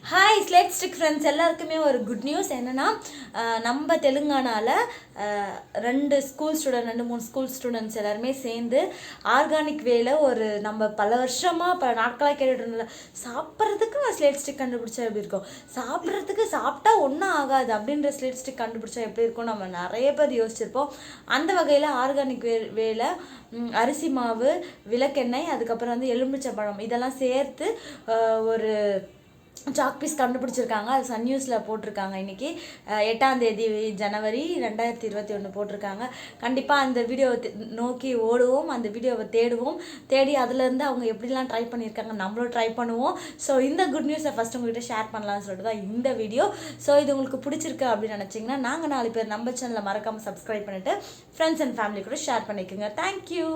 Hi ஸ்லேட்ஸ்டிக் friends எல்லாருக்குமே ஒரு good news என்னென்னா நம்ம தெலுங்கானாவில் ரெண்டு மூணு ஸ்கூல் ஸ்டூடெண்ட்ஸ் எல்லாருமே சேர்ந்து ஆர்கானிக் வேல ஒரு நம்ம பல வருஷமாக பல நாட்களாக கேட்டுட்டு இருந்தோம்ல சாப்பிட்றதுக்கு ஸ்லேட் ஸ்டிக் கண்டுபிடிச்சா எப்படி இருக்கும், சாப்பிட்றதுக்கு சாப்பிட்டா ஒன்றும் ஆகாது அப்படின்ற ஸ்லேட் ஸ்டிக் கண்டுபிடிச்சா எப்படி இருக்கும் நம்ம நிறைய பேர் யோசிச்சிருப்போம். அந்த வகையில் ஆர்கானிக் வேல அரிசி மாவு, விளக்கெண்ணெய், அதுக்கப்புறம் எலுமிச்சம்பழம் இதெல்லாம் சேர்த்து ஒரு சாக் பீஸ் கண்டுபிடிச்சிருக்காங்க. அது சன் நியூஸில் போட்டிருக்காங்க. இன்றைக்கி 8ஆம் தேதி ஜனவரி 2021 போட்டிருக்காங்க. கண்டிப்பாக அந்த வீடியோவை நோக்கி ஓடுவோம், அந்த வீடியோவை தேடி அதுலேருந்து அவங்க எப்படிலாம் ட்ரை பண்ணியிருக்காங்க நம்மளும் ட்ரை பண்ணுவோம். ஸோ இந்த குட் நியூஸை ஃபஸ்ட் உங்கள்கிட்ட ஷேர் பண்ணலாம்னு சொல்லிட்டு தான் இந்த வீடியோ. ஸோ இது உங்களுக்கு பிடிச்சிருக்கு அப்படின்னு நினச்சிங்கன்னா நாங்கள் 4 பேர் நம்ம சேனலில் மறக்காமல் சப்ஸ்கிரைப் பண்ணிவிட்டு ஃப்ரெண்ட்ஸ் அண்ட் ஃபேமிலி கூட ஷேர் பண்ணிக்கோங்க. தேங்க்யூ.